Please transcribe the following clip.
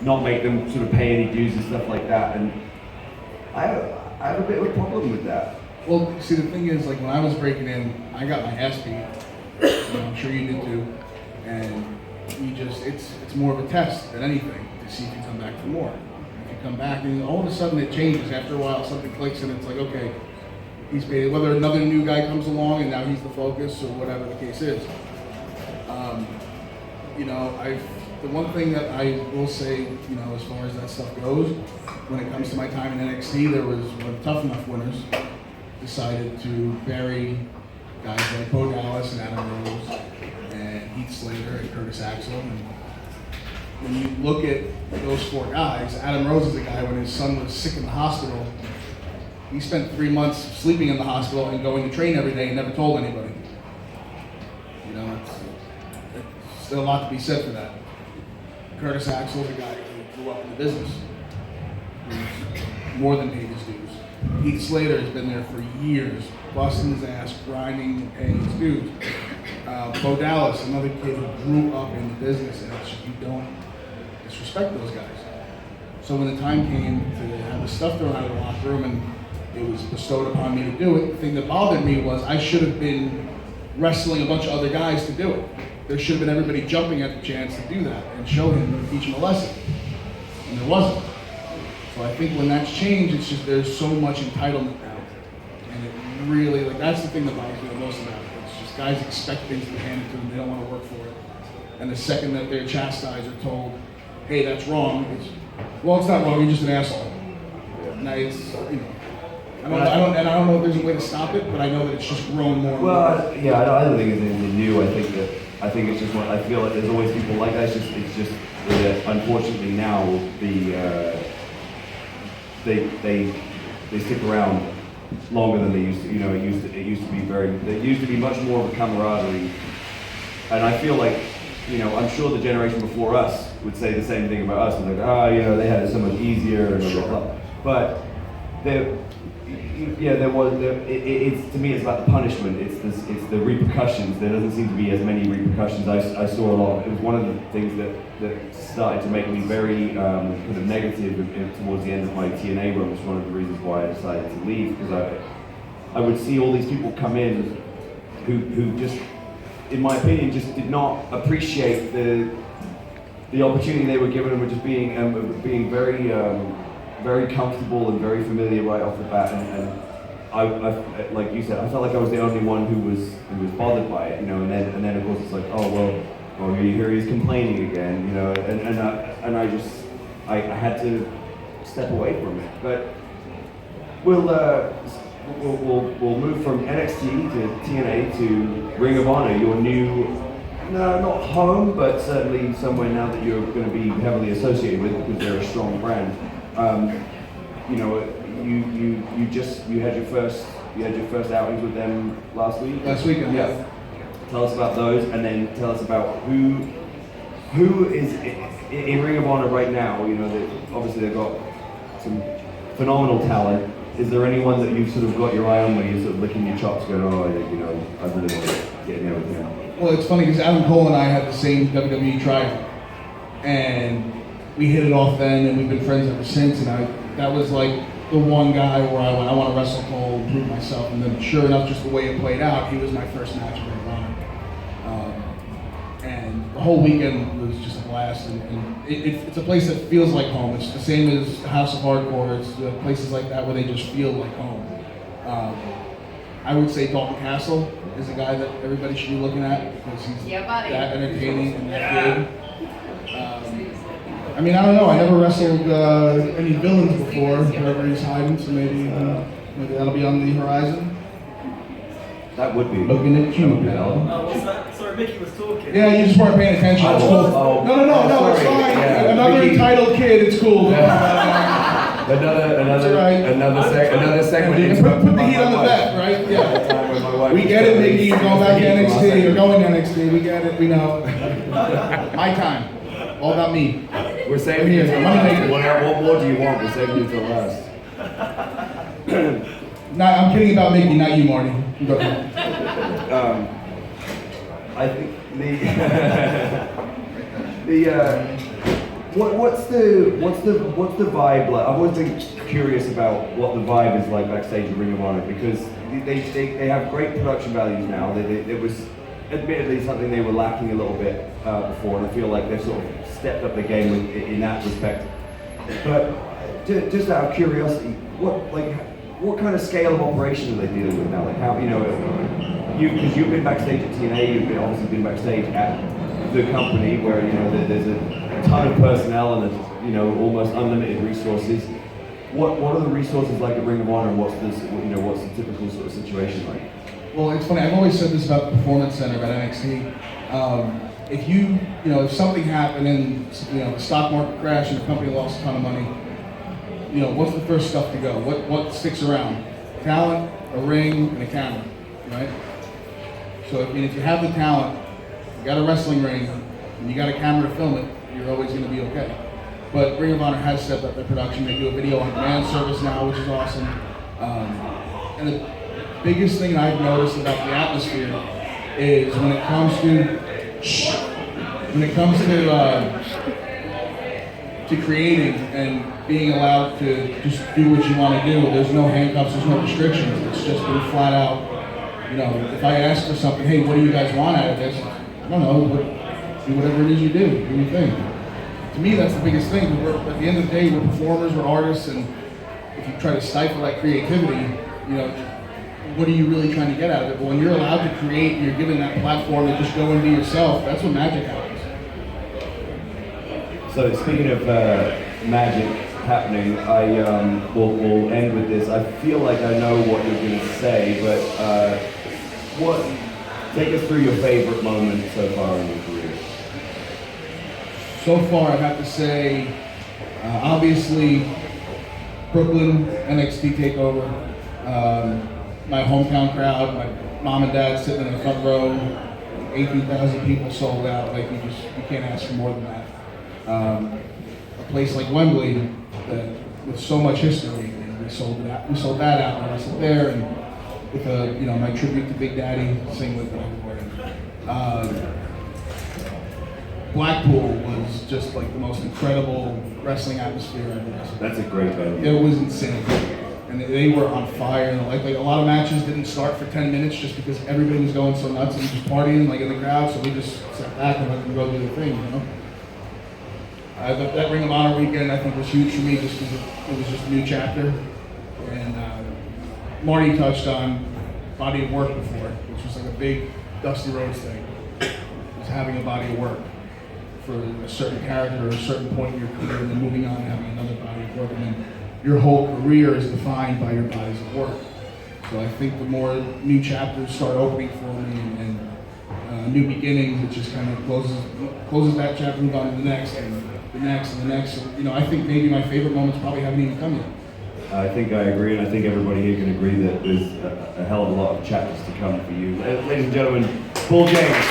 not make them sort of pay any dues and stuff like that. And I have a bit of a problem with that. Well, see, the thing is, like when I was breaking in, I got my ass beat. I'm sure you did too. And it's more of a test than anything to see if you come back for more. If you come back and all of a sudden it changes. After a while, something clicks and it's like, okay, he's paid. Whether another new guy comes along and now he's the focus or whatever the case is. The one thing that I will say, as far as that stuff goes, when it comes to my time in NXT, there was one Tough Enough winners decided to bury guys like Bo Dallas and Adam Rose and Heath Slater and Curtis Axel. And when you look at those four guys, Adam Rose is a guy when his son was sick in the hospital. He spent 3 months sleeping in the hospital and going to train every day and never told anybody. It's still a lot to be said for that. Curtis Axel is a guy who grew up in the business, who's more than paid his dues. Heath Slater has been there for years, busting his ass, grinding and paying his dues. Bo Dallas, another kid who grew up in the business, and you don't disrespect those guys. So when the time came to have the stuff thrown out of the locker room and it was bestowed upon me to do it, the thing that bothered me was I should have been wrestling a bunch of other guys to do it. There should have been everybody jumping at the chance to do that and show him and teach him a lesson. And there wasn't. So I think when that's changed, it's just there's so much entitlement now. And it really, that's the thing that bothers me the most about it. It's just guys expect things to be handed to them, they don't want to work for it. And the second that they're chastised or told, hey, that's wrong, it's not wrong, you're just an asshole. Now it's, I don't know if there's a way to stop it, but I know that it's just grown more and more. Well, yeah, I don't think it's anything new. I think it's just what I feel like there's always people like that. It's just unfortunately now they stick around longer than they used to. It used to be much more of a camaraderie. And I feel like, I'm sure the generation before us would say the same thing about us. Like, they had it so much easier and blah, blah, blah. But to me, it's about the punishment. It's the repercussions. There doesn't seem to be as many repercussions. I saw a lot. It was one of the things that started to make me very kind of negative towards the end of my TNA run. Which was one of the reasons why I decided to leave, because I would see all these people come in who just, in my opinion, just did not appreciate the opportunity they were given and were just being very comfortable and very familiar right off the bat, and I like you said, I felt like I was the only one who was bothered by it, and then of course it's like, oh here he's complaining again, and I had to step away from it. But we'll move from NXT to TNA to Ring of Honor, your new, not home, but certainly somewhere now that you're going to be heavily associated with because they're a strong brand. You had your first outings with them last week. Last weekend, yeah. Tell us about those, and then tell us about who is in Ring of Honor right now. Obviously they've got some phenomenal talent. Is there anyone that you've sort of got your eye on where you're sort of licking your chops, going, I really want to get in there with him? Well, it's funny because Adam Cole and I had the same WWE trial, and we hit it off then, and we've been friends ever since. And that was like the one guy where I went, I want to wrestle Cole, prove myself. And then, sure enough, just the way it played out, he was my first match in Ring of Honor. And the whole weekend was just a blast. And it's a place that feels like home. It's the same as House of Hardcore. It's places like that where they just feel like home. I would say Dalton Castle is a guy that everybody should be looking at because he's that entertaining and that good. I don't know. I never wrestled any villains before. Whoever he's hiding, so maybe that'll be on the horizon. That would be. Looking at you, Sorry, Mickey was talking. Yeah, you just weren't paying attention. It's cool. No, it's fine. Yeah. Another entitled kid. It's cool. Another segment. You can put the heat on the vet, right? Yeah. We get it, Mickey. You're going back to NXT. You're going to NXT. We get it. We know. My time. All about me. We're saving you for last. What more do you want? We're saving you for last. No, I'm kidding about Mickey, not you, Marty. Go ahead. I think What's the vibe like? I've always been curious about what the vibe is like backstage at Ring of Honor, because they have great production values now. It was admittedly something they were lacking a little bit before, and I feel like they've sort of stepped up the game in that respect. But just out of curiosity, what kind of scale of operation are they dealing with now? Like how, because you've been backstage at TNA, you've obviously been backstage at the company where there's a ton of personnel and almost unlimited resources. What are the resources like at Ring of Honor, and what's the typical sort of situation like? Well, it's funny. I've always said this about the Performance Center at NXT. If something happened and the stock market crashed and the company lost a ton of money, what's the first stuff to go? What sticks around? Talent, a ring, and a camera, right? So if you have the talent, you got a wrestling ring, and you got a camera to film it, you're always going to be okay. But Ring of Honor has stepped up their production. They do a video on demand service now, which is awesome. And the biggest thing I've noticed about the atmosphere is when it comes to creating and being allowed to just do what you want to do. There's no handcuffs, there's no restrictions. It's just been flat out. If I ask for something, hey, what do you guys want out of this? I don't know. Do whatever it is you do your thing. To me, that's the biggest thing. At the end of the day, we're performers, we're artists, and if you try to stifle that creativity, what are you really trying to get out of it? But when you're allowed to create and you're given that platform to just go and be yourself, that's when magic happens. So speaking of magic happening, I will end with this. I feel like I know what you're going to say, but take us through your favorite moment so far in your career. So far, I'd have to say, obviously, Brooklyn NXT takeover. My hometown crowd, my mom and dad sitting in the front row, 18,000 people sold out. Like you can't ask for more than that. A place like Wembley, with so much history, we sold that out. And I sat there and with my tribute to Big Daddy singlet that I was wearing. Blackpool was just like the most incredible wrestling atmosphere I've ever seen. That's a great venue. It was insane. And they were on fire. And like a lot of matches didn't start for 10 minutes just because everybody was going so nuts and just partying like in the crowd. So we just sat back and let them go do their thing, That Ring of Honor weekend I think was huge for me just because it was just a new chapter. And Marty touched on body of work before, which was like a big Dusty Rhodes thing. Was having a body of work for a certain character or a certain point in your career and then moving on and having another body of work. And then your whole career is defined by your bodies of work. So I think the more new chapters start opening for me and new beginnings, it just kind of closes that chapter, move on to the next and the next and the next. So, I think maybe my favorite moments probably haven't even come yet. I think I agree, and I think everybody here can agree that there's a hell of a lot of chapters to come for you. Ladies and gentlemen, Bull James.